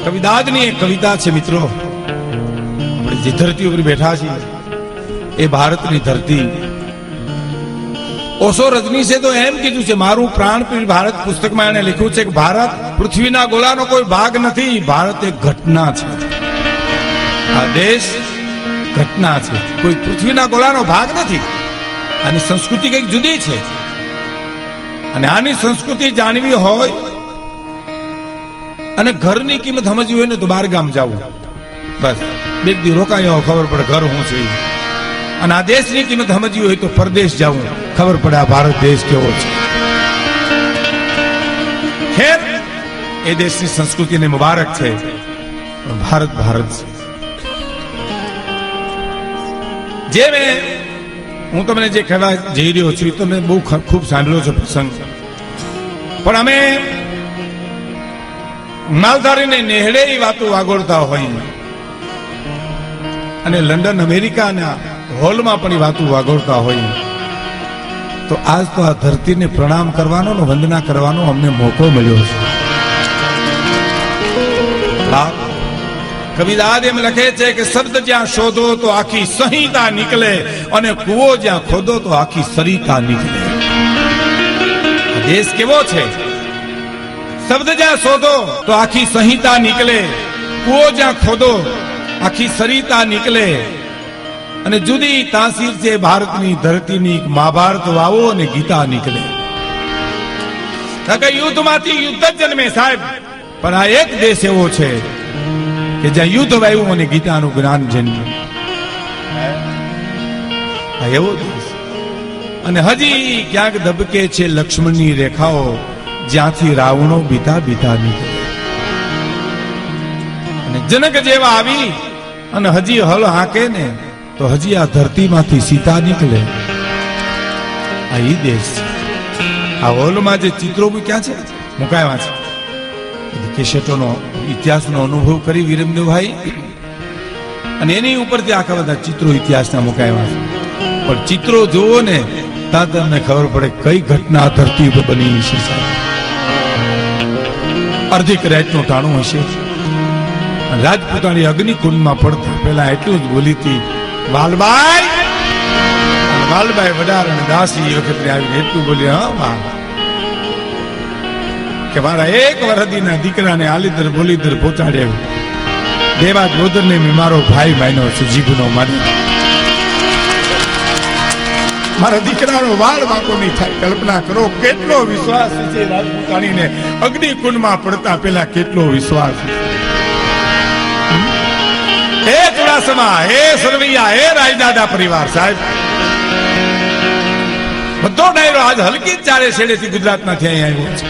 કવિદાદની એક કવિતા છે મિત્રો. આપણે જે ધરતી ઉપર બેઠા છીએ એ ભારતની ધરતી. ઓશો રજનીશે તો એમ કીધું છે, મારું પ્રાણપ્રિય ભારત પુસ્તકમાં એને લખ્યું છે કે ભારત પૃથ્વીના ગોળાનો કોઈ ભાગ નથી, ભારત એક ઘટના છે. આ દેશ ઘટના છે, કોઈ પૃથ્વીના ગોળાનો ભાગ નથી. આની સંસ્કૃતિ કઈક જુદી છે, અને આની સંસ્કૃતિ જાણવી હોય અને ઘરની કિંમત સમજવી હોય ને તો બહાર ગામ જવું. બસ બે દી રોકાયો ખબર પડે ઘર શું છે. અને આ દેશની કિંમત સમજવી હોય તો પરદેશ જવું, ખબર પડે આ ભારત દેશ કેવો છે. ખેર એ દેશની સંસ્કૃતિને મુબારક છે, પણ ભારત ભારત છે. જે હું તમને જે કહેવા જઈ રહ્યો છું તો મેં બહુ ખૂબ સાંભળ્યો છે પ્રસંગ. પણ અમે માલધારીને નેહડે વાતો વાગોળતા હોય અને લંડન અમેરિકાના હોલમાં પણ વાતો વાગોળતા હોય, તો આજ તો આ ધરતીને પ્રણામ કરવાનો ને વંદના કરવાનો અમને મોકો મળ્યો છે. કવિદાદ એમ લખે છે કે શબ્દ જ્યાં શોધો તો આખી સંહિતા નીકળે, અને કૂવો જ્યાં ખોદો તો આખી સરિતા નીકળે. દેશ કેવો છે? શબ્દ જ્યાં શોધો તો આખી સંહિતા નીકળે, કૂવો જ્યાં ખોદો આખી સરિતા નીકળે. અને જુદી તાસીર છે ભારતની ધરતીની, મહાભારત વાવો અને ગીતા નીકળે. યુદ્ધમાંથી યુદ્ધ જ જન્મે સાહેબ, પણ આ એક દેશ એવો છે કે જ્યાં યુદ્ધ વાવ્યું અને ગીતાનું જ્ઞાન જન્મ્યું. આ એવો દેશ. અને હજી ક્યાંક દબકે છે લક્ષ્મણની રેખાઓ, જ્યાંથી રાવણો બીતા બીતા નીકળે. અને જનક જેવા આવી અને હજી હલ હાકે ને તો હજી આ ધરતીમાંથી સીતા નીકળે. આ ઈ દેશ છે. આ હોલમાં જે ચિત્રો ક્યાં છે મુકાયા છે, કેસેટોનો ઇતિહાસનો અનુભવ કરી વીરમદેવભાઈ, અને એની ઉપરથી આખા બધા ચિત્રો ઇતિહાસના મુકાયા છે. પણ ચિત્રો જોવો ને ત્યાં તમને ખબર પડે કઈ ઘટના ધરતી ઉપર બની છે. અર્ધિક રાતનું ટાણું હશે. રાજપૂતાણી અગ્નિકુંડમાં પડતા પેલા એટલું જ બોલી હતી, વાલબાઈ વાલબાઈ વડાર અને દાસી એ વખતે આવીને એટલું બોલી, હા કે મારા એક વરદીના દીકરાને આલીદર બોલીદર પહોંચાડ્યા. દેવા ગોદરને મેં મારો ભાઈ માન્યો છે, જીભનો માન્યો. મારા દીકરાનો વાળ વાંકો નહીં થાય. કલ્પના કરો કેટલો વિશ્વાસ છે રાજપૂતાણીને. અગ્નિકુંડમાં પડતા પેલા કેટલો વિશ્વાસ. હે ચુડાસમા, હે સરવૈયા, હે રાજદાદા પરિવાર સાહેબ, બધો ડાયરો આજ હલકી ચારે છેડેથી ગુજરાતમાંથી અહીં આવ્યો છે.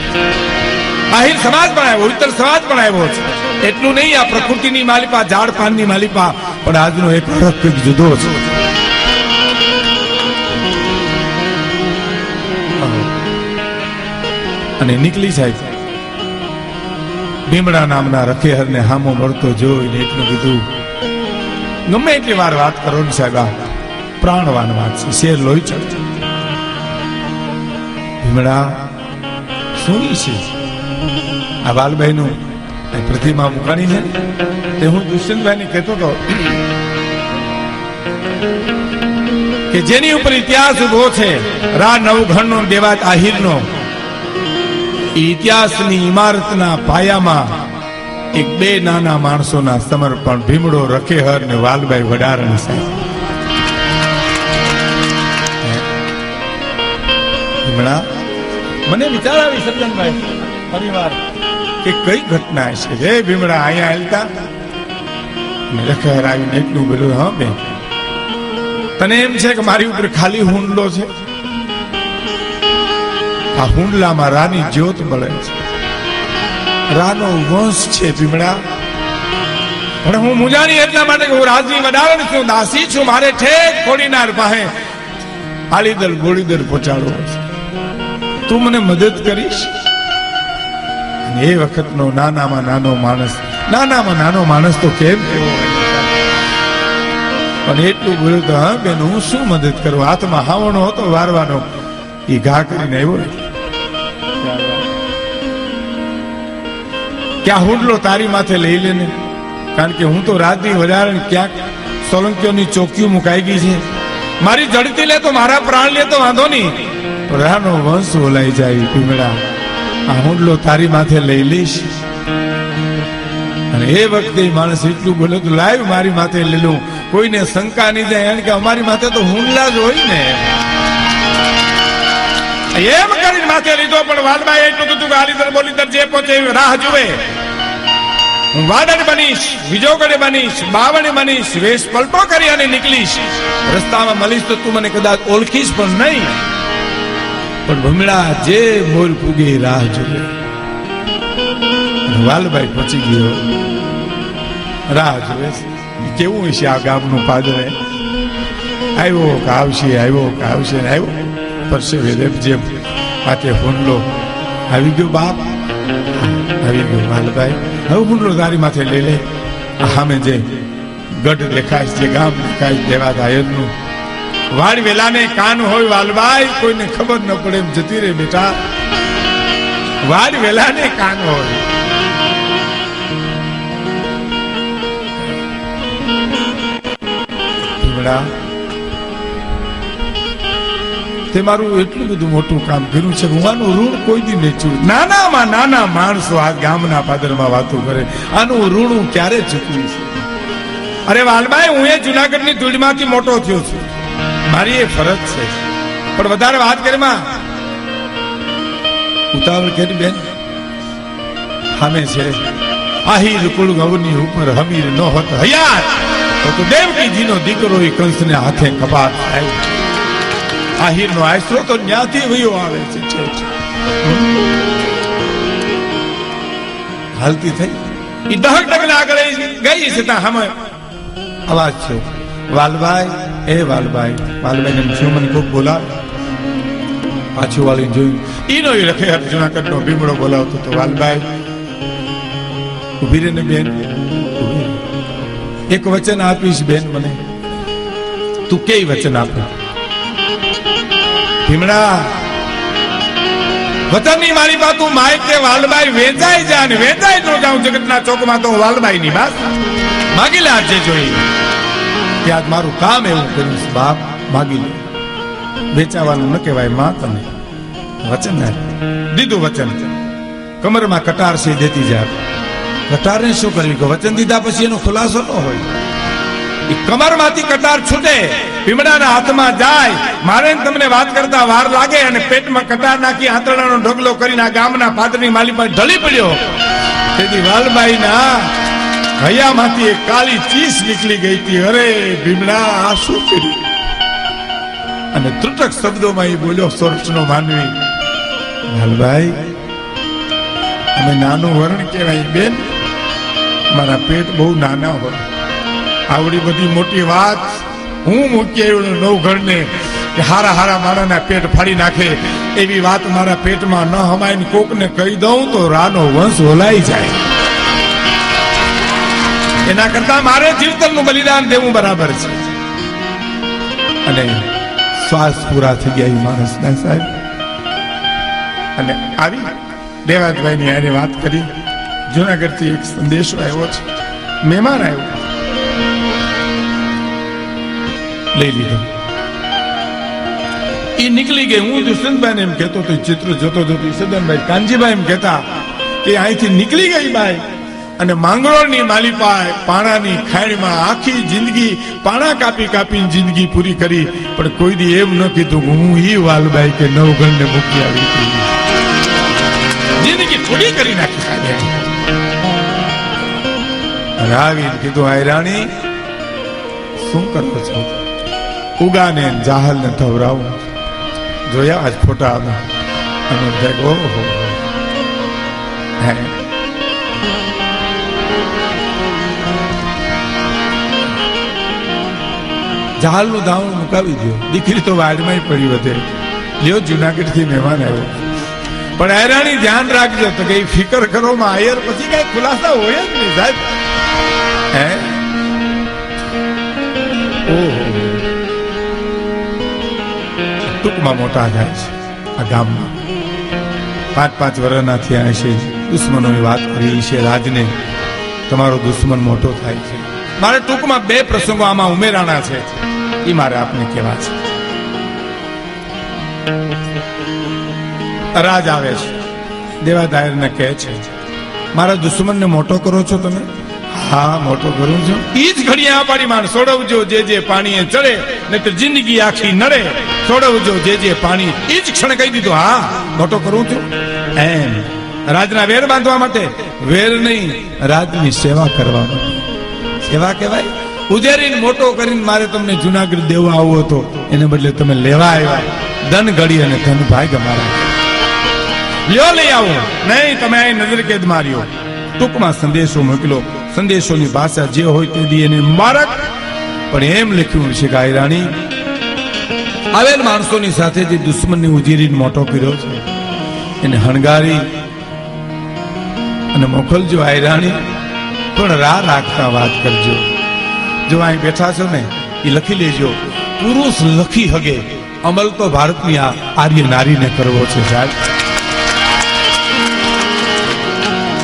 આહિર સમાજ પણ આવ્યો, ઉત્તર સમાજ પણ આવ્યો છે. એટલું નહીં, આ પ્રકૃતિની માલિપા, ઝાડ પાનની માલિપા, પણ આજનો એક હરખ કંઈક જુદો છે. અને નીકળી સાહેબ ભીમડા નામના રખેહરને હામો મળતો જોઈને એટલું કીધું, ગમે એટલી વાર વાત કરો ને સાહેબ, આ પ્રાણવાન વાત છે, શેર લોહી ચડશે. ભીમડા શું છે? આ વાલભાઈ નું પ્રતિમા મુકાણી છે તે હું દુષ્યંતભાઈ ને કહેતો હતો કે જેની ઉપર ઇતિહાસ ઉભો છે, રા નવઘણ નો દેવાજ આહિર નો, ઇતિહાસની ઇમારતના પાયામાં એક બે નાના માણસોના સમર્પણ, ભીમડો રખેહર ને વાલભાઈ વડારણ સાહેબ. ભીમડા મને વિચાર આવી સજ્જનભાઈ પરિવાર કે કઈ ઘટના છે. હે ભીમડા અહીંયા હાલતા રખેહર આવીને એટલું બોલ્યું, હા બેન તને એમ છે કે મારી ઉપર ખાલી હુંડલો છે? આ હુંડલામાં રાની જ્યોત મળે છે, રાનો વંશ છે ભીમડા. પણ હું મુજાણી એટલા માટે કે હું રાજની વડારણ છું, દાસી છું. મારે ઠેક ખોડીનાર પાસે આલીદર ગોળીદર પહોંચાડવો છે. તું મને મદદ કરીશ? એ વખતનો નાનામાં નાનો માણસ તો કેમ કેવો હોય. પણ એટલું બોલ્યું તો, હા બેન હું શું મદદ કરું? હાથમાં હાવણો હતો વારવાનો, એ ઘા કરીને આવ્યો. કે આ હુંડલો તારી માથે લઈ લે ને, કારણ કે હું તો રાતની વધારે ક્યાંક સોલંકીઓની ચોકીઓ મુકાઈ ગઈ છે. મારી જડતી લે તો મારા પ્રાણ લે તો વાંધો નહીં, રાનો વંશ ઓલાઈ જાય. ભીમડા, આ હુંડલો તારી માથે લઈ લઈશ. અને એ વખતે માણસ એટલું બોલે તો લાવ મારી માથે લઈ લઉં, કોઈને શંકા નહીં જાય, કારણ કે અમારી માથે તો હુંડલા જ હોય ને. એમ કરીને માથે લીધો. પણ વાલબાઈ એટલું કીધું કે આલીદર બોલીદર જે પહોંચે રાહ જુએ. હું વાદળ બનીશ, વિજોગઢ બનીશ, બાવણ બનીશ, વેશ પલટો કરી અને નીકળીશ. રસ્તામાં મળીશ તો તું મને કદાચ ઓળખીશ પણ નહીં. પણ ભમણા જે મોર પૂગે રાહ જુએ. વાલભાઈ પહોંચી ગયો, રાહ જુએ. કેવું હશે આ ગામનું પાદરે? આવ્યો કે આવશે, આવ્યો કે આવશે ને આવ્યો. પરસેવે જેમ હાથે હુંડલો આવી ગયો. બાપ આવી ગયો. વાલભાઈ હવે હુંડલો તારી માથે લઈ લે. સામે જે ગઢ દેખાય, જે ગામ દેખાય, દેવા દાયરનું વાડ વેલાને કાન હોય. વાલભાઈ કોઈને ખબર ન પડે એમ જતી રે બેટા. વાડ વેલાને કાન હોય. તે મારું એટલું બધું મોટું કામ કર્યું છે, હું આનું ઋણ કોઈ દી નહીં ચૂકવું. નાનામાં નાના માણસો આ ગામના પાદરમાં વાતો કરે, આનું ઋણ હું ક્યારે ચૂકવીશ? અરે વાલભાઈ, હું એ જુનાગઢની ધૂળમાંથી મોટો થયો છું, મારી એ ફરજ છે. પણ વધારે વાત કરીમાં ઉતાવળ કરી બેન. સામે છે આહીર કુળ ગવની ઉપર હમીર નો હોત હયાત, તો દેવકીજીનો દીકરો એ કંસને હાથે કપાત આવ્યો. આહીરનો આશરો તો ન્યાથી વયો આવે છે. હાલતી થઈ ઈ દહક ડગલે આગળ ગઈ છે. ત્યાં હમે અવાજ થયો, વાલભાઈ, એ વાલભાઈ. વાલભાઈ ને શું મને ખૂબ બોલા. પાછું વાળીને જોયું, ઈનો એ રખે જુનાગઢનો ભીમડો બોલાવતો તો. વાલભાઈ ઉભી રે ને બેન, એક વચન આપીશ બેન મને. તું કે વચન આપે? ભીમડા, વતનની મારી વાત તું માય કે વાલબાઈ વેચાઈ જા ને વેચાઈ ન જાઉં જગતના ચોકમાં તો હું વાલબાઈ ની વાત માગી લે. આજે જોઈ કે આજ મારું કામ એવું કર્યું છે. બાપ માગી લે. વેચાવાનું ન કહેવાય. માં તને વચન દીધું. વચન કમરમાં કટાર છે દેતી જા. કટારને શું કર્યું કે વચન દીધા પછી એનો ખુલાસો ન હોય. કમરમાંથી કટાર છૂટે, ભીમડાના હાથમાં જાય. મારે તમને વાત કરતા વાર લાગે અને પેટમાં કટાર નાખી આંતરડાનો ઢગલો કરીને આ ગામના પાદરની માલી પર ઢળી પડ્યો. તેથી વાલબાઈના હૈયામાંથી એક કાળી ચીસ નીકળી ગઈ હતી. અરે ભીમડા, આ શું કર્યું? અને ત્રુટક શબ્દોમાં એ બોલ્યો, સોરઠનો માનવી, વાલબાઈ અમે નાનું વર્ણ કહેવાય બેન. મારા પેટ બહુ નાના હોય. આવડી બધી મોટી વાત હું મૂકી આવ્યો નવઘરને કે હારા હારા મારાના પેટ ફાડી નાખે એવી વાત મારા પેટમાં ન હમાય ને કોકને કહી દઉં તો રાનો વંશ ઓલાઈ જાય. એના કરતા મારે જીવતરનું બલિદાન દેવું બરાબર છે. અને શ્વાસ પૂરા થઈ ગયા માણસના સાહેબ. અને આવી દેવાજભાઈ ની આને વાત કરી. જુનાગઢ થી એક સંદેશો આવ્યો છે, મહેમાન આવ્યો. લઈ લીધો. એ નીકળી ગઈ. હું દુષ્યંતભાઈ એમ કહેતો તો, ચિત્ર જોતો જોતો સદનભાઈ કાનજીભાઈ એમ કહેતા કે અહીંથી નીકળી ગઈ બાઈ અને માંગરોળની માલિપાય પાણાની ખાણીમાં આખી જિંદગી પાણા કાપી કાપીને જિંદગી પૂરી કરી. પણ કોઈ દી એમ ન કીધું હું ઈ વાલબાઈ કે નવગણને મૂકી આવી હતી. જિંદગી થોડી કરી નાખી. આવીને કીધું, આય રાણી શું કરો છો? ઉગાને જાહલ ને ધવરાવું. જોયા આજ ફોટા અને ઓહો જાહલ નું ધાવણ મુકાવી દો. દીકરી તો વાડમાં પડી વધે. લ્યો જુનાગઢ થી મહેમાન આવ્યો. પણ આયરાણી ધ્યાન રાખજો તો કઈ ફિકર કરો માં આયર પછી કઈ ખુલાસા હોય જ નહીં સાહેબ. હે ઓહો ટૂંકમાં મોટા જાય છે આ ગામમાં. 5-5 વર્ષના થયા છે. દુશ્મનોની વાત કરી છે. રાજને તમારો દુશ્મન મોટો થાય છે. મારે ટૂંકમાં બે પ્રસંગો આમાં ઉમેરાણા છે, એ મારે આપને કહેવા છે. રાજ આવે છે, દેવાદાયરને કહે છે, મારા દુશ્મનને મોટો કરો છો તમે? હા, મોટો કરું છું. ઈ જ ઘડીએ આ પાડી માણ સોડવજો જે પાણીએ ચડે, નહીતર જિંદગી આખી નડે. સોડવજો જે પાણી. ઈ જ ક્ષણે કહી દીધું, હા મોટો કરું છું. એમ રાજના વેર બાંધવા માટે, વેર નહીં, રાજની સેવા કરવા માટે. સેવા કહેવાય. ઉજેરીને મોટો કરીને મારે તમને જુનાગઢ દેવો આવવો હતો, એને બદલે તમે લેવા આવ્યા. ધન ઘડી અને ધન ભાગ મારા લ્યો લઈ આવો. નહીં, તમે અહીં નજર કેદ માર્યો. ટૂંકમાં સંદેશો મોકલો. સંદેશોની ભાષા જે હોય તે દી એને મુબારક. પણ એમ લખ્યું છે કે રાણી આવેલ માણસોની સાથે જે દુશ્મનની ઉજીરીને મોટો કર્યો છે એને હણગારી અને મોકલજો. રાણી પણ રાહ રાખતા વાત કરજો. જો અહીં બેઠા છો ને એ લખી લેજો. પુરુષ લખી હગે, અમલ તો ભારતની આર્ય નારીને કરવો છે સાહેબ.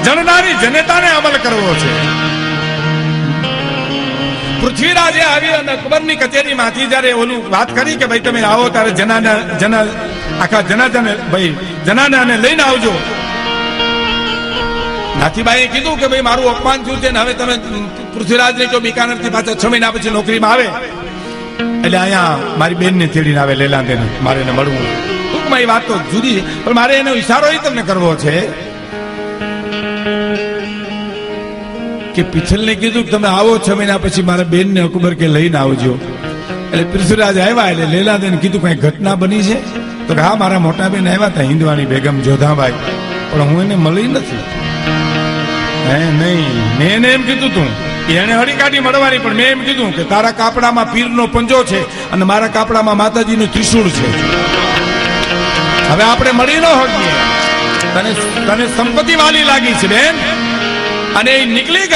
જનનારી જનેતાને અમલ કરવો છે. પૃથ્વીરાજે આવી અને અકબરની કચેરીમાંથી જ્યારે ઓલું વાત કરી કે ભાઈ તમે આવો ત્યારે આખા જનાજાને ભાઈ જનાનાને લઈને આવજો. નાથીબાઈએ કીધું કે ભાઈ મારું અપમાન થયું છે ને હવે તમે પૃથ્વીરાજને કહો બિકાનેરથી પાછા 6 મહિના પછી નોકરીમાં આવે એટલે અહીંયા મારી બેનને તેડીને આવે લેલાંદેને, મારે એને મળવું. ટૂંકમાં એ વાત તો જુદી, પણ મારે એનો ઈશારો એ તમને કરવો છે કે પિછલને કીધું કે તમે આવો 6 મહિના પછી મારા બેનને અકબર કે લઈને આવજો. એટલે પૃથ્વીરાજ આવ્યા એટલે લેલાદેને કીધું કઈ ઘટના બની છે? તો કે હા, મારા મોટા બેન આવ્યા હતા, હિન્દવાણી બેગમ જોધાભાઈ, પણ હું એને મળી નથી. નહીં, મેં એને એમ કીધું તું, એને હળી કાઢી મળવાની, પણ મેં એમ કીધું કે તારા કાપડામાં પીરનો પંજો છે અને મારા કાપડામાં માતાજીનું ત્રિશૂળ છે. હવે આપણે મળી ન શકીએ. તને સંપત્તિ વાલી લાગી છે બેન. અને એ નીકળી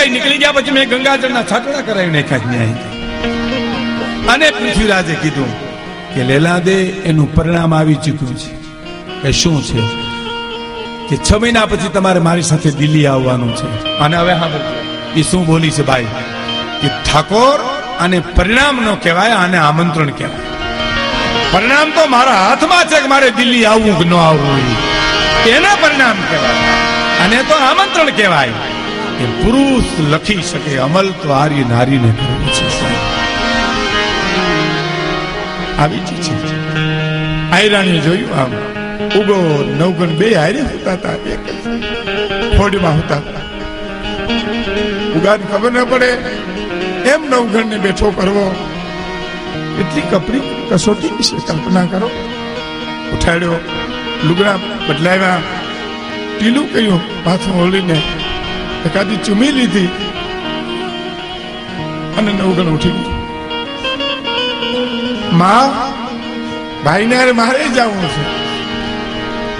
ગયા પછી મેં ગંગાજળના છાટડા કરાવી નાખ્યા. અને પૃથ્વીરાજે કીધું કે લેલાદે એનું પરિણામ આવી ચૂક્યું છે. કે શું છે? કે 6 મહિના પછી તમારે મારી સાથે દિલ્હી આવવાનું છે. અને હવે હા એ શું બોલી છે ભાઈ કે ઠાકોર, અને પરિણામ નો કહેવાય, આને આમંત્રણ કહેવાય. પરિણામ તો મારા હાથમાં છે કે મારે દિલ્હી આવવું કે ન આવવું, એના પરિણામ કહેવાય. અને તો આમંત્રણ કહેવાય. કે પુરુષ લખી શકે, અમલ તો આર્ય નારીને કરવું છે. આવી જ છે. આયરાણીએ જોયું, આમ ઉગો નવગણ બે હારે હોતા હતા, એક ફોડમાં હોતા હતા. ઉગાને ખબર ન પડે એમ નવગણ ને બેઠો કરવો, એટલી કપરી કસોટી વિશે કલ્પના કરો. ઉઠાડ્યો, લુગડા બદલાવ્યા, ટીલું કર્યું, માથું ઓળીને એકાદી ચૂમી લીધી અને નવગણ ઉઠી ગયું. માં, ભાઈને હારે મારે જવું છે.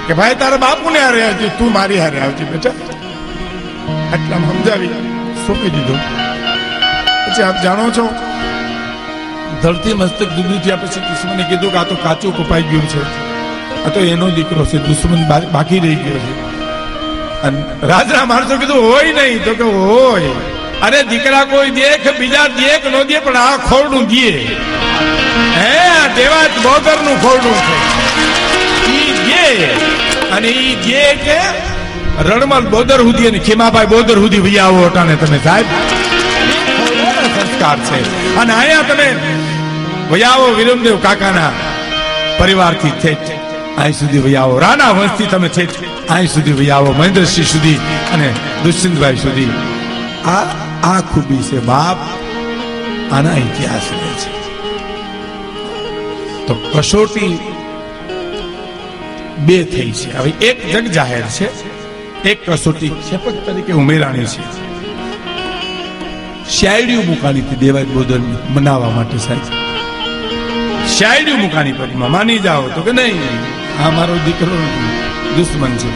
કે ભાઈ તારા બાપુને હારે આવજે, તું મારી હારે આવજે બેટા. આટલા સમજાવી સોંપી દીધો. પછી આપ જાણો છો, ધરતી મસ્તક જુદું થયા પછી દુશ્મને કીધું કે આ તો કાચું કપાઈ ગયું છે, આ તો એનો દીકરો છે, દુશ્મન બાકી રહી ગયો છે. અને રાજના માણસો કીધું હોય નહીં, તો કે હોય. અરે દીકરા કોઈ દેખ, બીજા દેખ નો દે, પણ આ ખોરડું દે. હે દેવાજ બોદર નું ખોરડું છે. ઈ દે, અને ઈ દે કે રણમલ બોદર હુધી અને ખીમાભાઈ બોદર હુધી વૈયા આવો અટાણે તમે સાહેબ. સંસ્કાર છે. અને અહીંયા તમે વૈયાવો વિરમદેવ કાકાના પરિવારથી છે અહીં સુધી વૈયાવો, રાણા વંશથી તમે છે અહીં સુધી વૈયાવો, મહેન્દ્રસિંહ સુધી અને દુષ્યંતભાઈ સુધી. આ ખૂબી છે બાપ, આના ઇતિહાસ રહે છે. તો કસોટી બે થઈ છે. હવે એક જગ જાહેર છે, એક કસોટી શપથ તરીકે ઉમેરાણી છે. શાયરીઓ મુકાણી હતી દેવાજ બોદર મનાવવા માટે સાહેબ. શાયરીઓ મુકાણી પરીમાં માની જાઓ તો કે નહીં, આ મારો દીકરો દુશ્મન છે.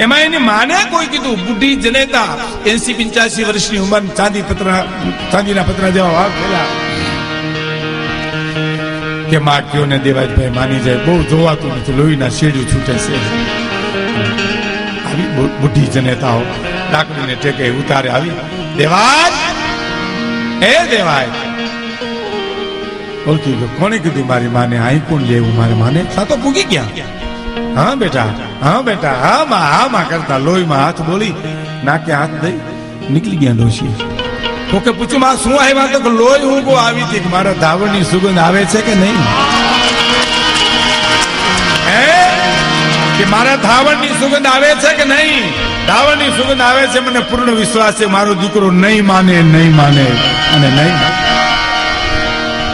એમાં એની માને કોઈ કીધું, બુઢી જનેતા 80-85 વર્ષની ઉંમર, ચાંદીના પતરા જેવા વાઘ પેલા કે માં કયો ને દેવાજભાઈ માની જાય, બહુ જોવાતું નથી, લોહીના શેડ્યું છૂટે છે. બુઢી જનેતાઓ લાકડીને ટેકે ઉતારે આવી. દેવાય એ દેવાય ઓળખી ગયો. કોને કીધું મારી માને? અહીં કોણ લેવું મારી માને? આ તો પૂગી ગયા. હા બેટા, હા બેટા, હા માં કરતા લોહીમાં હાથ બોલી નાકે હાથ દઈ નીકળી ગયા ડોશી. કોકે પૂછ્યું માં શું આવ્યા? તો લોહી ઊંઘો આવી હતી. મારા ધાવણની સુગંધ આવે છે કે નહીં? કે મારા ધાવણની સુગંધ આવે છે કે નહીં? ધાવણની સુગંધ આવે છે. મને પૂર્ણ વિશ્વાસ છે મારો દીકરો નહીં માને અને નહીં.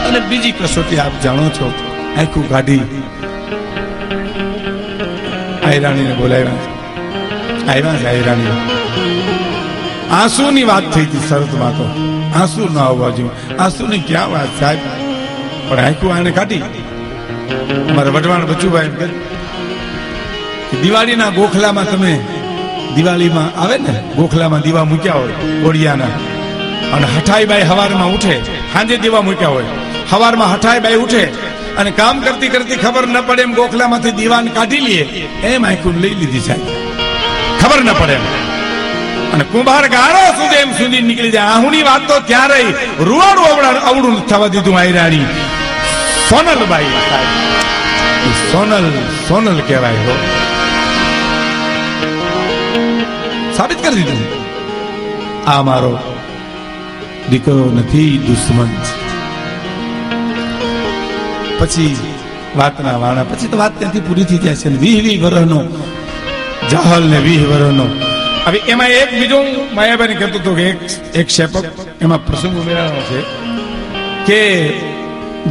અને બીજી કસોટી આપ જાણો છો. આખું કાઢી આયરાણીને બોલાવ્યા. આવ્યા છે આયરાણી. આંસુની વાત થઈ હતી શરતમાં. તો આંસુ ન આવવા જોઈએ. આંસુની ક્યાં વાત સાહેબ? પણ આખું આને કાઢી. અમારા વઢવાણ બચુભાઈ કે દિવાળીના ગોખલામાં તમે દિવાળીમાં આવે ને ગોખલામાં દીવા મૂક્યા હોય ઓળિયાના, અને હઠાઈબાઈ હવારમાં ઉઠે. સાંજે દીવા મૂક્યા હોય, હવારમાં હઠાઈબાઈ ઉઠે અને કામ કરતી કરતી ખબર ન પડે એમ ગોખલામાંથી દીવાને કાઢી લઈએ. એમ આખું લઈ લીધી સાહેબ, ખબર ન પડે એમ. અને કુંભાર ગાળો સુધી એમ સુધી નીકળી જાય. આહુની વાત તો ત્યાં રહી. રૂવાડું અવળું થવા દીધું. આયરાણી સોનલબાઈ સોનલ કહેવાય. સાબિત કરી દીધું આ મારો દીકરો નથી, દુશ્મન છે. પછી વાતના વાણા પછી તો વાત ત્યાંથી પૂરી થઈ જાય છે. 20 વર્ષનો જાહલ ને 20 વર્ષનો. હવે એમાં એક બીજો માયાભાઈ કહેતો હતો કે એક શેપક એમાં પ્રસંગ ઉમેરાનો છે કે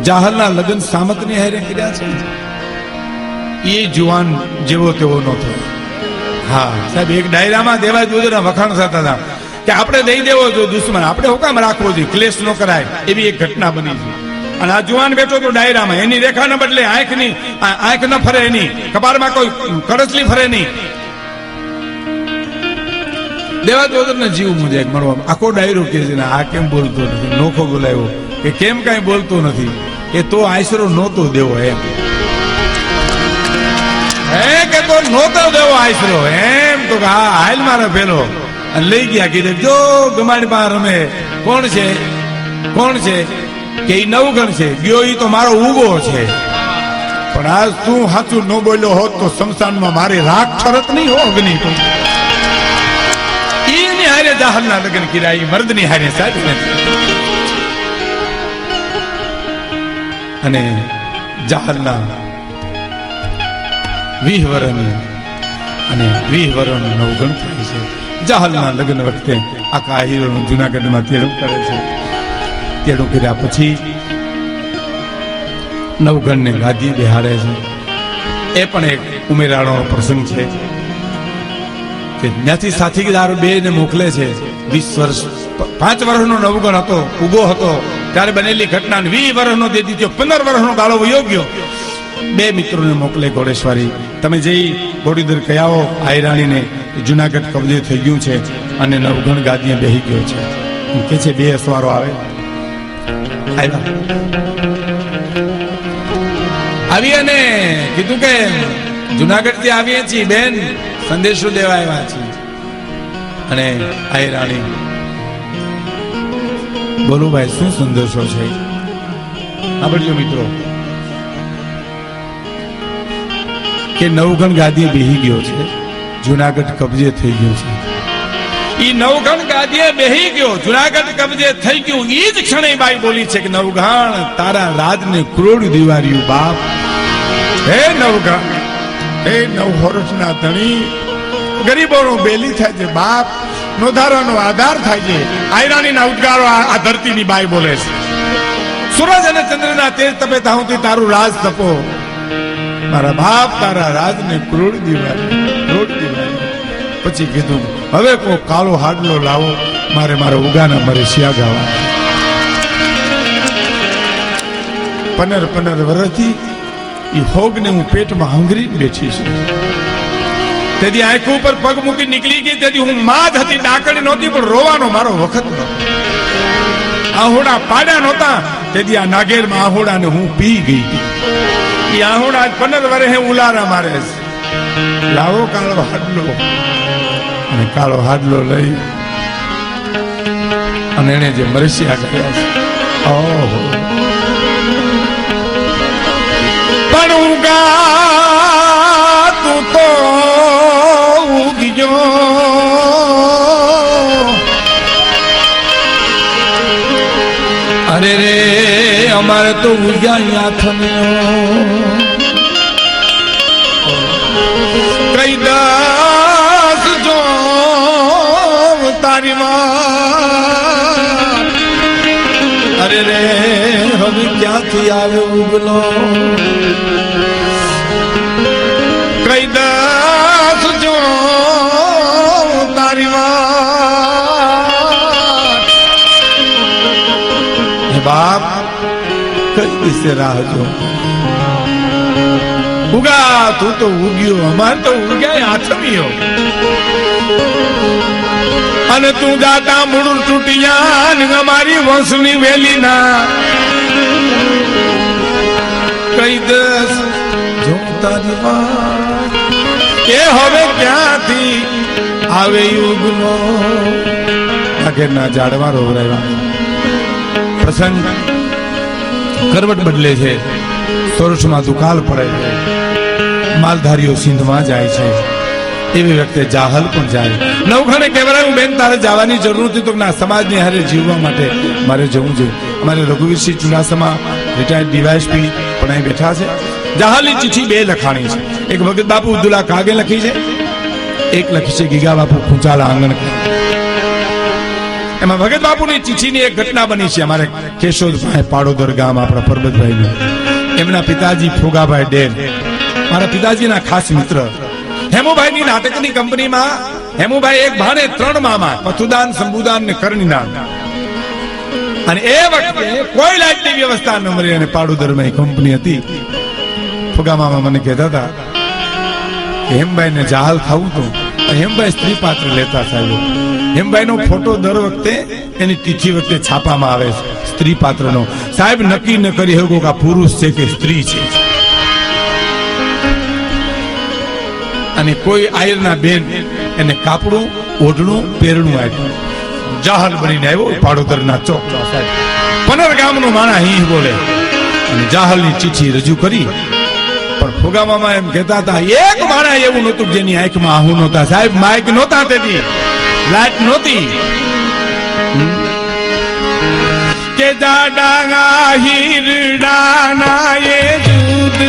જાહલના લગ્ન સામતની હારે કર્યા છે. એ જુવાન જેવો તેવો ન થયો. હા સાહેબ, એક ડાયરામાં દેવાય દૂધના વખાણ થતા હતા કે આપણે દઈ દેવો જોઈએ દુશ્મન, આપણે હું કામ રાખવો જોઈએ, ક્લેશ ન કરાય. એવી એક ઘટના બની છે. અને આ જુવાન બેઠો તો ડાયરામાં, એની રેખાને બદલે આંખ ન ફરે, એની કપાળમાં કોઈ કડસલી ફરે નહીં. દેવા દોદરને જીવ મુજાય મળવા. આખો ડાયરો કે છે ને આ કેમ બોલતો નથી, નોખો બોલાયો કે કેમ કઈ બોલતો નથી, એ તો આશરો નહોતો દેવો એમ. કે તો નહોતો દેવો આશરો એમ. તો હા હાલ મારે પેલો અને લઈ ગયા. કીધે જો ગમાડી માં રમે. કોણ છે કે એ નવગણ છે. ગયો ઈ તો મારો ઉગો છે. પણ આજ તું સાચું ન બોલ્યો હોત તો શમશાનમાં મારી રાખ ઠરત નહીં હો અગ્નિ. એની હારે જાહલના લગ્ન કર્યા. મર્દની હારે સાચી નથી. અને જાહલના 20 વર્ષની અને 20 વર્ષનું નવગણ થાય છે. જાહલના લગ્ન વખતે આખા હીરોનું જુનાગઢમાં તેડું કરે છે. તેડું કર્યા પછી નવગણને ગાદી બેહાડે છે. એ પણ એક ઉમેરાનો પ્રસંગ છે કે ત્યાંથી સાથીદાર બે ને મોકલે છે. 20 વર્ષ 5 વર્ષનો નવગણ હતો, ઉભો હતો ત્યારે બનેલી ઘટના. 20 વર્ષનો દે દીધો, 15 વર્ષનો ગાળો વયો ગયો. 2 મિત્રોને મોકલે ઘોડેશ્વરી, તમે જઈ ઘોડીદર કયાઓ આયરાણીને જુનાગઢ કબજે થઈ ગયું છે અને નવગણ ગાદીએ બેહી ગયો છે. કે છે 2 અસવારો આવે. આવી અને કીધું કે જુનાગઢ થી આવીએ છીએ બેન, સંદેશો દેવા આવ્યા છીએ. અને આયરાણી બોલો ભાઈ શું સંદેશો છે? સાંભળજો મિત્રો કે નવગણ ગાદીએ બેહી ગયો છે, જુનાગઢ કબજે થઈ ગયું છે. ઈ નવગણ ગાદીએ બેહી ગયો, જુનાગઢ કબજે થઈ ગયું. ઈ જ ક્ષણે બાઈ બોલી છે કે નવગણ તારા રાજને કરોડ દિવાર્યું બાપ. હે નવગણ, હે નવહોરઠના ધણી, ગરીબોનો બેલી થાય છે બાપ, નોધારાનો આધાર થાય છે. આયરાણીના ઉદ્ગારો આ ધરતીની બાઈ બોલે છે. સૂરજ અને ચંદ્રના તેજ તપે તાહુથી તારું રાજ તપો મારા બાપ, તારા રાજને કરોડ દિવાળી. પછી કીધું હવે કો કાળો હાડલો લાવો, મારે મારા ઉગાના મારે શિયા ગાવા. 15 વર્ષથી એ હોગને હું પેટમાં હંગરી બેઠી છું. તેથી આંખ ઉપર પગ મૂકી નીકળી ગઈ. તેથી હું માં જ હતી, ડાકડી નહોતી, પણ રોવાનો મારો વખત નહોતો. આહોડા પાડ્યા નહોતા. તેથી આ નાગેરમાં આહોડાને હું પી ગઈ. એ આહોડા 15 વર્ષે ઉલારા મારે. લાવો કાળો હાડલો, અને કાળો હાડલો લઈ અને એને જે મરસિયા ગયા છે, ઓહો પણ ઉગા તું તો ઉગજો, અરે રે અમારે તો ઉગ્યા યાથમ્યો, કઈ દસ જો તારી માં, અરે રે હવે ક્યાંથી આવ્યો ઉગલો, કઈ દસ જો તારી માં, બાપ કઈ દિશે રાહ જો, ઉગા તું તો ઉગ્યો, અમાર તો ઉગ્યા આથમીયો, અને તું દાતા મૂળ તૂટિયા ને અમારી વંશની વેલી ના, કઈ દસ જો તારી વાત કે હવે ક્યાંથી આવે યુગનો, આગળના ઝાડવા રોવરાવ્યા, પ્રસંગ કરવટ બદલે છે, સોરઠમાં દુકાળ પડે છે, માલધારીઓ સિંધમાં જાય છે, એવી વખતે જાહલ પણ જાય. નવખાને કહેવાયું બેન તારે જવાની જરૂર નથી, તો ના સમાજની હારે જીવવા માટે મારે જવું જોઈએ. અમારે રઘુવીરસિંહ ચુડાસમા રિટાયર્ડ ડીવાયએસપી પણ અહીં બેઠા છે. જાહલની ચિઠ્ઠી બે લખાણી છે, એક ભગત બાપુ ઉદ્દુલા કાગે લખી છે, એક લખી છે ગીગા બાપુ ખૂંચાલા આંગણ. એમાં ભગત બાપુની ચિઠ્ઠીની એક ઘટના બની છે. અમારે કેશોદ પાડોદર ગામ આપણા પરબતભાઈનું, એમના પિતાજી ફોગાભાઈ ડેર મારા પિતાજીના ખાસ મિત્ર. હેમુભાઈની નાટકની કંપનીમાં હેમુભાઈ એક ભાણે 3 મામા, પથુદાન, શંભુદાન ને કરણીદાન, અને એ વખતે કોઈ લાઇટની વ્યવસ્થા ન મળી અને પાડોદરમાં કંપની હતી. ફોગા મામા મને કહેતા હતા કે હેમભાઈ ને જાહલ ખાવું તો હેમભાઈ સ્ત્રી પાત્ર લેતા સાહેબ. હેમભાઈ નો ફોટો દર વખતે એની તિથિ વખતે છાપામાં આવે છે સ્ત્રી પાત્રનો. સાહેબ નક્કી ન કરી શકો કે આ પુરુષ છે કે સ્ત્રી છે. અને કોઈ આયરના બેન એને કાપડું, ઓઢણું, પહેરણું આપ્યું. જાહલ બનીને આવ્યો પાડોદરના ચોક. પનર ગામનો માણા અહીં બોલે અને જાહલની ચિઠ્ઠી રજૂ કરી. પણ ફોગા મામા એમ કહેતા હતા એક માણા એવું નહોતું જેની આંખમાં આહુ નહોતા. સાહેબ માઇક નહોતા, તેથી લાઈટ નહોતી. કે દાડા હીરડાના એ જુદ